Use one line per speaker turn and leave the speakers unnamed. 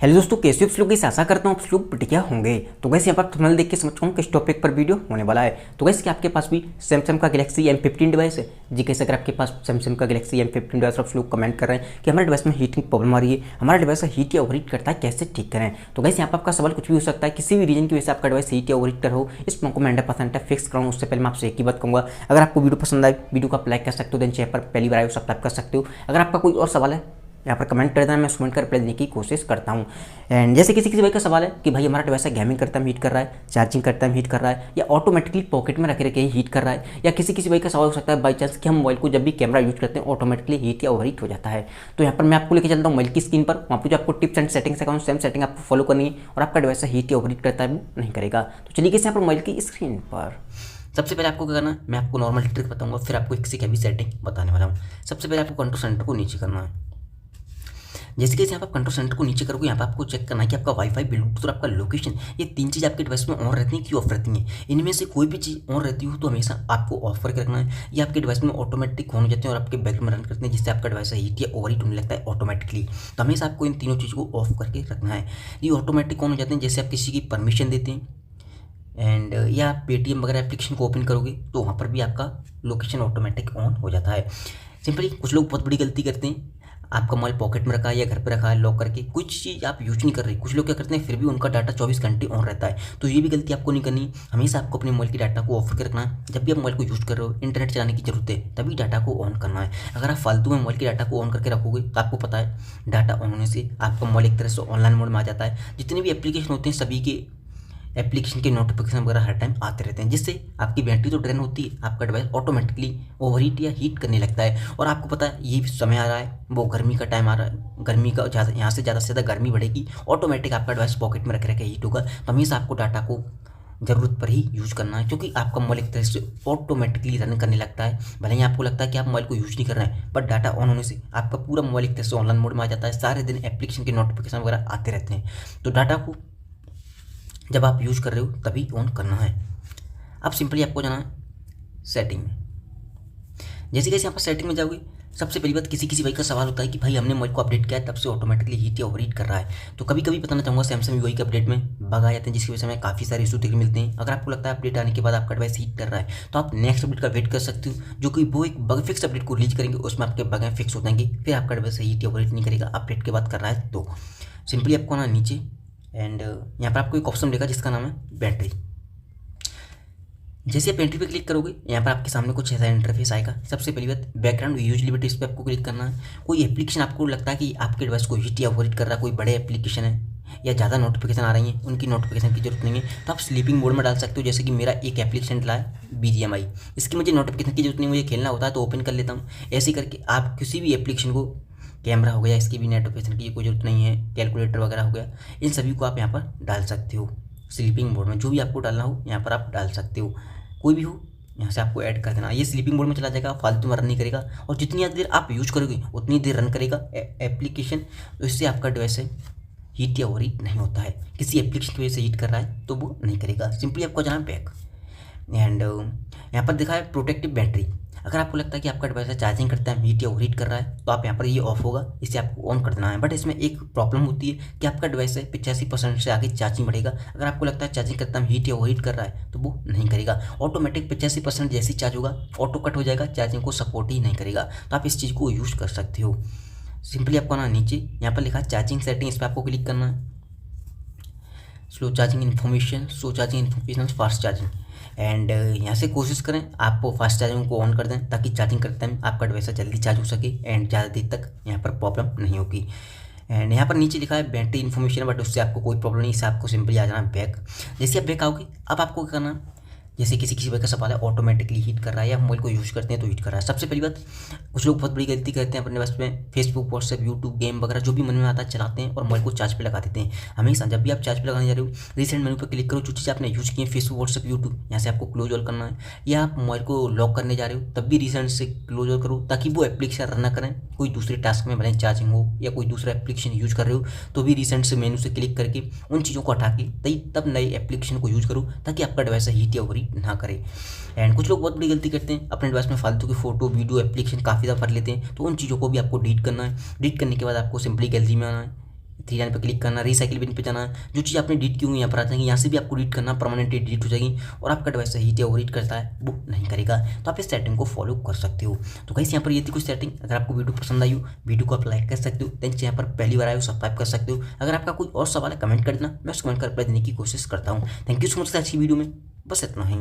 Hello दोस्तों, कैसे हो आप लोग? इस आशा करता हूँ आप लोग बढ़िया होंगे। तो वैसे यहाँ पर थंबनेल देख के समझ पाऊँ किस टॉपिक पर वीडियो होने वाला है। तो वैसे कि आपके पास भी सैमसंग का गैलेक्सी M15 डिवाइस है जी। कैसे अगर आपके पास सैमसंग का गैलेक्सी M15 डिवाइस आप लोग कमेंट कर रहे हैं कि हमारे डिवाइस में हीटिंग प्रॉब्लम आ रही है, हमारा डिवाइस हीट या ओवरहीट करता है, कैसे ठीक करें। तो वैसे यहाँ पर आपका सवाल कुछ भी हो सकता है, किसी भी रीजन की वजह से आपका डिवाइस हीट या ओवरहीट कर हो, इस को मैं 100% फिक्स कराऊँ। उससे पहले मैं आपसे एक ही बात कहूँगा, अगर आपको वीडियो पसंद आए, वीडियो को आप लाइक कर सकते हो, देन चैनल पर पहली बार आए सब्सक्राइब कर सकते हो। अगर आपका कोई और सवाल है यहाँ पर कमेंट कर देना, मैं कमेंट कर रिप्लाई देने की कोशिश करता हूँ। एंड जैसे किसी भाई का सवाल है कि भाई हमारा डिवाइस गेमिंग करता है हीट कर रहा है, चार्जिंग करता है हीट कर रहा है, या ऑटोमेटिकली पॉकेट में रखे रखे ही हीट कर रहा है, या किसी भाई का सवाल हो सकता है बाई चांस कि हम मोबाइल को जब भी कैमरा यूज करते हैं ऑटोमेटिकली हीट या ओवरहीट हो जाता है। तो यहाँ पर मैं आपको लेकर चलता हूँ मोबाइल की स्क्रीन पर, वहाँ पर जो आपको tips and settings account same setting आपको फॉलो करनी है और आपका डिवाइस हीट या ओवरहीट करता है वो नहीं करेगा। तो चलिए यहाँ पर मोबाइल की स्क्रीन पर सबसे पहले आपको क्या करना है, मैं आपको नॉर्मल ट्रिक बताऊंगा, फिर आपको एक से क्या भी सेटिंग बताने वाला हूँ। सबसे पहले आपको कंट्रोल सेंटर को नीचे करना है। जैसे कि यहाँ पर कंट्रोल सेंटर को नीचे करोगे, यहाँ पर आपको चेक करना है कि आपका वाईफाई, ब्लूटूथ और आपका लोकेशन, ये तीन चीज़ आपके डिवाइस में ऑन रहती हैं कि ऑफ रहती हैं। इनमें से कोई भी चीज़ ऑन रहती हो तो हमेशा आपको ऑफ करके रखना है। ये आपके डिवाइस में ऑटोमेटिक ऑन हो जाते हैं और आपके बैक में रन करते हैं, जिससे आपका डिवाइस हीट या ओवरहीट होने लगता है ऑटोमेटिकली। तो हमेशा आपको इन तीनों चीज़ को ऑफ करके रखना है। ये ऑटोमेटिक ऑन हो जाते हैं जैसे आप किसी की परमिशन देते हैं, एंड या आप पेटीएम वगैरह एप्लीकेशन को ओपन करोगे तो वहाँ पर भी आपका लोकेशन ऑटोमेटिक ऑन हो जाता है। सिंपली कुछ लोग बहुत बड़ी गलती करते हैं, आपका मोबाइल पॉकेट में रखा है या घर पे रखा है लॉक करके, कुछ चीज़ आप यूज नहीं कर रहे, कुछ लोग क्या करते हैं फिर भी उनका डाटा 24 घंटे ऑन रहता है। तो ये भी गलती आपको नहीं करनी। हमेशा आपको अपने मोबाइल की डाटा को ऑफ करके रखना है। जब भी आप मोबाइल को यूज कर रहे हो, इंटरनेट चलाने की जरूरत है, तभी डाटा को ऑन करना है। अगर आप फालतू में मोबाइल की डाटा को ऑन करके रखोगे तो आपको पता है डाटा ऑन होने से आपका मोबाइल एक तरह से ऑनलाइन मोड में आ जाता है। जितने भी एप्लीकेशन होते हैं सभी के एप्लीकेशन के नोटिफिकेशन वगैरह हर टाइम आते रहते हैं, जिससे आपकी बैटरी तो ड्रेन होती है, आपका डिवाइस ऑटोमेटिकली ओवरहीट या हीट करने लगता है। और आपको पता है ये समय आ रहा है, वो गर्मी का टाइम आ रहा है, गर्मी का ज़्यादा यहाँ से ज़्यादा गर्मी बढ़ेगी, ऑटोमेटिक आपका डिवाइस पॉकेट में रखे हीट होगा। तो हमेशा आपको डाटा को ज़रूरत पर ही यूज़ करना है, क्योंकि आपका मोबाइल एक तरह से ऑटोमेटिकली रन करने लगता है। भले ही आपको लगता है कि आप मोबाइल को यूज नहीं कर रहे हैं, बट डाटा ऑन होने से आपका पूरा मोबाइल एक तरह से ऑनलाइन मोड में आ जाता है। सारे दिन एप्लीकेशन के नोटिफिकेशन वगैरह आते रहते हैं। तो डाटा को जब आप यूज कर रहे हो तभी ऑन करना है। अब सिंपली आपको जाना है सेटिंग में। जैसे कैसे यहाँ पर सेटिंग में जाओगे, सबसे पहली बात किसी भाई का सवाल होता है कि भाई हमने मोबाइल को अपडेट किया है तब से ऑटोमेटिकली हीट या ओवरहीट कर रहा है। तो कभी कभी बताना चाहूँगा सैमसंग वीवो के अपडेट में बग आ जाते हैं, जिसकी वजह से हमें काफ़ी सारे इशू देखने मिलते हैं। अगर आपको लगता है अपडेट आने के बाद आपका डिवाइस हीट कर रहा है तो आप नेक्स्ट अपडेट का वेट कर सकते हो, जो कि वो एक बग फिक्स अपडेट को रिलीज करेंगे, उसमें आपके बग फिक्स हो जाएंगे, फिर आपका डिवाइस हीट या ओवरहीट नहीं करेगा अपडेट के बाद कर रहा है। तो सिंपली आपको ना नीचे एंड यहाँ पर आपको एक ऑप्शन मिलेगा जिसका नाम है बैटरी। जैसे आप बैटरी पे क्लिक करोगे यहाँ पर आपके सामने कुछ ऐसा इंटरफेस आएगा। सबसे पहली बात बैकग्राउंड यूजिलिटी, इस पर आपको क्लिक करना है। कोई एप्लीकेशन आपको लगता है कि आपके डिवाइस को हीट या ओवरहीट कर रहा है, कोई बड़े एप्लीकेशन है या ज़्यादा नोटिफिकेशन आ रही हैं, उनकी नोटिफिकेशन की जरूरत नहीं है, तो आप स्लीपिंग मोड में डाल सकते हो। जैसे कि मेरा एक एप्लीकेशन डला है BGMI, इसकी मुझे नोटिफिकेशन की जरूरत नहीं, मुझे खेलना होता है तो ओपन कर लेता हूँ। ऐसे करके आप किसी भी एप्लीकेशन को, कैमरा हो गया इसकी भी नोटिफिकेशन की कोई जरूरत नहीं है, कैलकुलेटर वगैरह हो गया, इन सभी को आप यहाँ पर डाल सकते हो। स्लीपिंग मोड में जो भी आपको डालना हो यहाँ पर आप डाल सकते हो, कोई भी हो यहाँ से आपको ऐड कर देना। ये स्लीपिंग मोड में चला जाएगा, फालतू में रन नहीं करेगा, और जितनी देर आप यूज करोगे उतनी देर रन करेगा एप्लीकेशन। तो इससे आपका डिवाइस है हीट या ओवरहीट नहीं होता है। किसी एप्लीकेशन की वजह से हीट कर रहा है तो वो नहीं करेगा। सिंपली आपको जाना बैक एंड यहाँ पर दिखा है प्रोटेक्टिव बैटरी। अगर आपको लगता है कि आपका डिवाइस चार्जिंग करता है हीट या ओवरहीट कर रहा है तो आप यहाँ पर ये ऑफ होगा, इसे आपको ऑन कर देना है। बट इसमें एक प्रॉब्लम होती है कि आपका डिवाइस है 85% से आगे चार्जिंग बढ़ेगा। अगर आपको लगता है चार्जिंग करता है हीट या ओवरहीट कर रहा है तो वो नहीं करेगा। ऑटोमेटिक 85% जैसी चार्ज होगा ऑटो कट हो जाएगा, चार्जिंग को सपोर्ट ही नहीं करेगा। तो आप इस चीज़ को यूज कर सकते हो। सिंपली आपको ना नीचे यहाँ पर लिखा है चार्जिंग सेटिंग, इस पर आपको क्लिक करना है। Slow charging information, slow charging information, fast charging, and यहाँ से कोशिश करें आप फास्ट चार्जिंग को ऑन कर दें ताकि चार्जिंग करते टाइम आपका डिवाइस जल्दी चार्ज हो सके एंड ज़्यादा देर तक यहाँ पर प्रॉब्लम नहीं होगी। एंड यहाँ पर नीचे लिखा है बैटरी इन्फॉर्मेशन, बट उससे आपको कोई प्रॉब्लम नहीं, इससे आपको सिंपली आ जाना बैक। जैसे आप बैक आओगे अब आपको क्या करना, जैसे किसी भाई का सवाल है ऑटोमेटिकली हीट कर रहा है या मोबाइल को यूज़ करते हैं तो हीट कर रहा है। सबसे पहली बात, कुछ लोग बहुत बड़ी गलती करते हैं अपने डिवाइस में फेसबुक, व्हाट्सएप, यूट्यूब, गेम वगैरह जो भी मन में आता है चलाते हैं और मोबाइल को चार्ज पे लगा देते हैं। हमेशा जब भी आप चार्ज पे लगाने जा रहे हो रिसेंट मेनू पर क्लिक करो, जो चीज़ आपने यूज की है फेसबुक, व्हाट्सएप, यूट्यूब, यहाँ से आपको क्लोज ऑल करना है। या आप मोबाइल को लॉक करने जा रहे हो तब भी रिसेंट से क्लोज ऑल करो ताकि वो एप्लीकेशन रन ना करें कोई दूसरे टास्क में, भले चार्जिंग हो या कोई दूसरा एप्लीकेशन यूज कर रहे हो तो भी रिसेंट से मेनू से क्लिक करके उन चीज़ों को हटा के तब नए एप्लीकेशन को यूज करो ताकि आपका डिवाइस हीट या ओवरहीट ना करे। एंड कुछ लोग बहुत बड़ी गलती करते हैं, अपने डिवाइस में फालतू की फोटो, वीडियो, एप्लीकेशन काफ़ी दफ़ा भर लेते हैं, तो उन चीज़ों को भी आपको डिलीट करना है। डिलीट करने के बाद आपको सिंपली गैलरी में आना है, थ्री लाइन पर क्लिक करना, रिसाइकिल बिन पे जाना, जो चीज़ आपने डिलीट की हुई यहाँ पर आ जाएंगी, यहाँ से भी आपको डिलीट करना, परमानेंटली डिलीट हो जाएगी और आपका डिवाइस हीट या ओवरहीट करता है वो नहीं करेगा। तो आप इस सेटिंग को फॉलो कर सकते हो। तो गाइस यहाँ पर ये थी कुछ सेटिंग। अगर आपको वीडियो पसंद आई हो, वीडियो को आप लाइक कर सकते हो, देन यहाँ पर पहली बार आए हो सब्सक्राइब कर सकते हो। अगर आपका कोई और सवाल है कमेंट कर देना, मैं उस कमेंट का रिप्लाई देने की कोशिश करता हूँ। Thank you so much. अच्छी वीडियो में बस इतना ही।